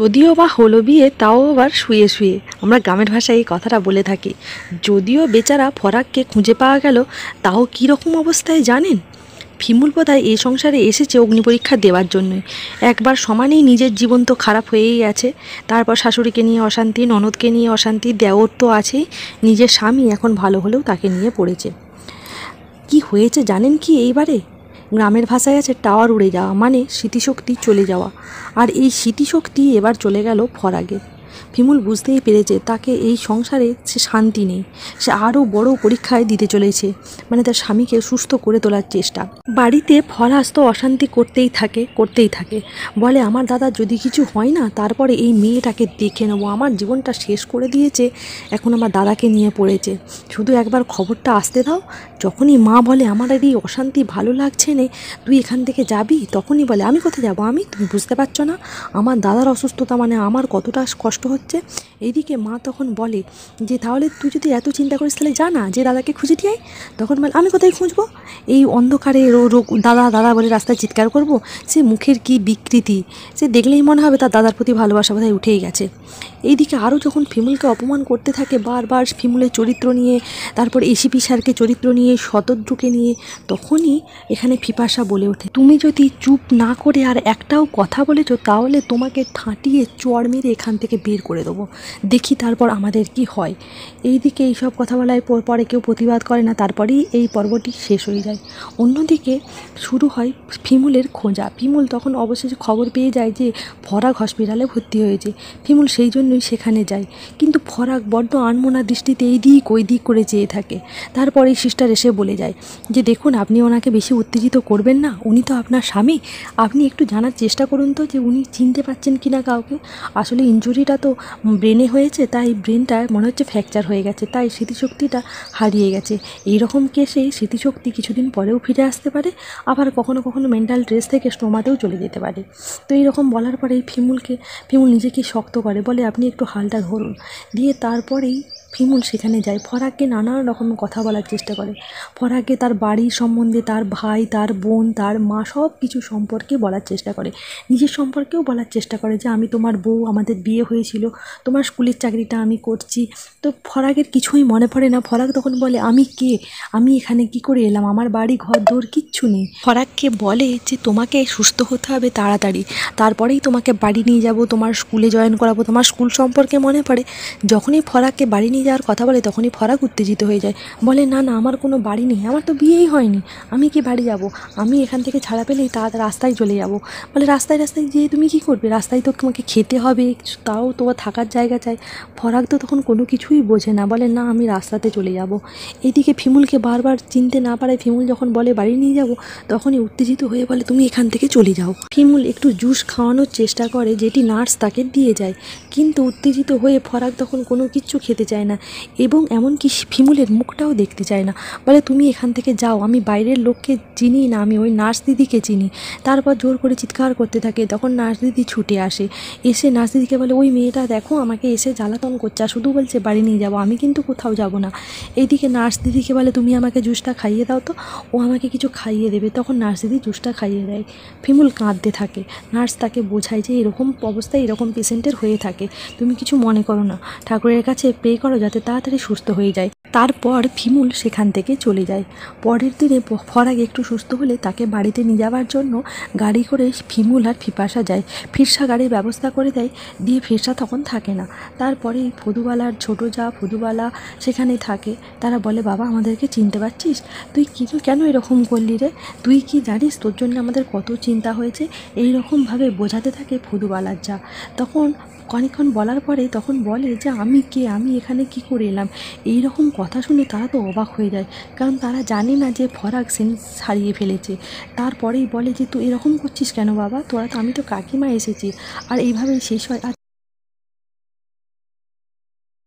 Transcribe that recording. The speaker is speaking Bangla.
যদিও বা হলো বিয়ে, তাও আবার শুয়ে শুয়ে। আমরা গ্রামের ভাষায় এই কথাটা বলে থাকি। যদিও বেচারা ফরাককে খুঁজে পাওয়া গেল, তাও কীরকম অবস্থায় জানেন? ফিমুল বোধহয় এই সংসারে এসেছে অগ্নি পরীক্ষা দেওয়ার জন্যই। একবার সমানেই নিজের জীবন তো খারাপ হয়েই গেছে, তারপর শাশুড়িকে নিয়ে অশান্তি, ননদকে নিয়ে অশান্তি, দেওর তো আছেই, নিজের স্বামী এখন ভালো হলেও তাকে নিয়ে পড়েছে। কি হয়েছে জানেন কি এইবারে? গ্রামের ভাষায় আছে টাওয়ার উড়ে যাওয়া, মানে স্মৃতিশক্তি চলে যাওয়া। আর এই স্মৃতিশক্তি এবার চলে গেল ফরাগে। ফিমুল বুঝতেই পেরেছে তাকে এই সংসারে সে শান্তি নেই। সে আরও বড় পরীক্ষায় দিতে চলেছে, মানে তার স্বামীকে সুস্থ করে তোলার চেষ্টা। বাড়িতে ফরাজ তো অশান্তি করতেই থাকে। বলে আমার দাদা যদি কিছু হয় না, তারপরে এই মেয়েটাকে দেখে নেবো, আমার জীবনটা শেষ করে দিয়েছে, এখন আমার দাদাকে নিয়ে পড়েছে, শুধু একবার খবরটা আসতে দাও। যখনই মা বলে আমার আর এই অশান্তি ভালো লাগছে না, তুই এখান থেকে যাবি, তখনই বলে আমি কোথায় যাবো, তুমি বুঝতে পারছো না আমার দাদার অসুস্থতা মানে আমার কতটা কষ্ট হচ্ছে। এইদিকে মা তখন বলে যে তাহলে তুই যদি এত চিন্তা করিস তাহলে জানা যে দাদাকে খুঁজে দিয়ে আয়। তখন বলে আমি কোথায় খুঁজবো, এই অন্ধকারে দাদা দাদা বলে রাস্তায় চিৎকার করব? সে মুখের কি বিকৃতি, সে দেখলেই মনে হবে তার দাদার প্রতি ভালোবাসা বোধহয় উঠেই গেছে। এইদিকে আরও যখন ফিমুলকে অপমান করতে থাকে বারবার ফিমুলের চরিত্র নিয়ে, তারপর এসিপি স্যারকে চরিত্র নিয়ে, শতদ্রুকে নিয়ে, তখনই এখানে ফিপাশা বলে ওঠে তুমি যদি চুপ না করে আর একটাও কথা বলেছো, তাহলে তোমাকে ঠাঁটিয়ে চড় মেরে এখান থেকে বের করে দেবো, দেখি তারপর আমাদের কি হয়। এইদিকে এইসব কথা বলায় পরে কেউ প্রতিবাদ করে না, তারপরেই এই পর্বটি শেষ হয়ে যায়। অন্যদিকে শুরু হয় ফিমুলের খোঁজা। ফিমুল তখন অবশেষে খবর পেয়ে যায় যে ফরাক হসপিটালে ভর্তি হয়েছে। ফিমুল সেই জন্যই সেখানে যায়, কিন্তু ফরাক বড্ড আনমনা দৃষ্টিতে এই দিক ওই দিক করে চেয়ে থাকে। তারপরে সিস্টার এসে বলে যায় যে দেখুন, আপনি ওনাকে বেশি উত্তেজিত করবেন না, উনি তো আপনার স্বামী, আপনি একটু জানার চেষ্টা করুন তো যে উনি চিনতে পারছেন কি না কাউকে। আসলে ইনজুরিটা তো ব্রেনে হয়েছে, তাই ব্রেনটা মনে হচ্ছে ফ্র্যাকচার হয়ে গেছে, তাই স্মৃতিশক্তিটা হারিয়ে গেছে। এইরকম কেসে স্মৃতিশক্তি কিছুদিন পরেও ফিরে আসতে পারে, আবার কখনো কখনো মেন্টাল স্ট্রেস থেকে স্টোমাতেও চলে যেতে পারে। তো এইরকম বলার পরেই ফিমুল নিজেকে শক্ত করে, বলে আপনি একটু হালটা ধরুন। দিয়ে তারপরেই ফিমুল সেখানে যায়, ফরাককে নানান রকম কথা বলার চেষ্টা করে। ফরাককে তার বাড়ির সম্বন্ধে, তার ভাই, তার বোন, তার মা, সব কিছু সম্পর্কে বলার চেষ্টা করে। নিজের সম্পর্কেও বলার চেষ্টা করে যে আমি তোমার বউ, আমাদের বিয়ে হয়েছিল, তোমার স্কুলের চাকরিটা আমি করছি। তো ফরাকের কিছুই মনে পড়ে না। ফরাক তখন বলে আমি কে, আমি এখানে কি করে এলাম, আমার বাড়ি ঘর দৌড় কিচ্ছু নেই। ফরাককে বলে যে তোমাকে সুস্থ হতে হবে তাড়াতাড়ি, তারপরেই তোমাকে বাড়ি নিয়ে যাব, তোমার স্কুলে জয়েন করাবো। তোমার স্কুল সম্পর্কে মনে পড়ে। যখনই ফরাককে বাড়ি নিয়ে যাওয়ার কথা বলে, তখনই ফরাক উত্তেজিত হয়ে যায়, বলে না না, আমার কোনো বাড়ি নেই, আমার তো বিয়েই হয়নি, আমি কি বাড়ি যাব, আমি এখান থেকে ছাড়া পেলেই রাস্তায় চলে যাব। বলে রাস্তায় যেয়ে তুমি কী করবে, রাস্তায় তো তোমাকে খেতে হবে, তাও তোমার থাকার জায়গা চাই। ফরাক তো তখন কোনো কিছুই বোঝে না, বলে না আমি রাস্তাতে চলে যাব। এইদিকে ফিমুলকে বারবার চিনতে না পারায় ফিমুল যখন বলে বাড়ি নিয়ে যাব, তখনই উত্তেজিত হয়ে বলে তুমি এখান থেকে চলে যাও। ফিমুল একটু জুস খাওয়ানোর চেষ্টা করে, যেটি নার্স তাকে দিয়ে যায়, কিন্তু উত্তেজিত হয়ে ফরাক তখন কোনো কিচ্ছু খেতে চায় না, এবং এমনকি ফিমুলের মুখটাও দেখতে চায় না। বলে তুমি এখান থেকে যাও, আমি বাইরের লোককে চিনি না, আমি ওই নার্স দিদিকে চিনি। তারপর জোর করে চিৎকার করতে থাকে। তখন নার্স দিদি ছুটে আসে, এসে নার্স দিদিকে বলে ওই মেয়েটা দেখো আমাকে এসে জ্বালাতন করছে, আর শুধু বলছে বাড়ি নিয়ে যাবো, আমি কিন্তু কোথাও যাব না। এইদিকে নার্স দিদিকে বলে তুমি আমাকে জুসটা খাইয়ে দাও তো, ও আমাকে কিছু খাইয়ে দেবে। তখন নার্স দিদি জুসটা খাইয়ে দেয়। ফিমুল কাঁদতে থাকে। নার্স তাকে বোঝায় যে এরকম অবস্থায় এরকম পেশেন্টের হয়ে থাকে, তুমি কিছু মনে করো না, ঠাকুরের কাছে প্রে করো যাতে তাড়াতাড়ি সুস্থ হয়ে যায়। তারপর ফিমুল সেখান থেকে চলে যায়। পরের দিনে ফরাক একটু সুস্থ হলে তাকে বাড়িতে নিয়ে যাওয়ার জন্য গাড়ি করে ফিমুল আর ফিপাশা যায়। ফিরসা গাড়ির ব্যবস্থা করে দেয়, দিয়ে ফিরসা তখন থাকে না। তারপরেই ফদুবালার ছোটো যা ফদুবালা সেখানে থাকে। তারা বলে বাবা আমাদেরকে চিনতে পারছিস, তুই কেন এরকম করলি রে, তুই কি জানিস তোর জন্য আমাদের কত চিন্তা হয়েছে, এই রকমভাবে বোঝাতে থাকে ফদুবালার যা। তখন অনেকক্ষণ বলার পরে তখন বলে যে আমি কে, আমি এখানে কি করে এলাম। এই রকম কথা শুনে তারা তো অবাক হয়ে যায়, কারণ তারা জানে না যে ফরাক সেন্স হারিয়ে ফেলেছে। তারপরেই বলে যে তুই এরকম করছিস কেন বাবা, আমি তো কাকিমা এসেছি। আর এইভাবেই শেষ হয়। আর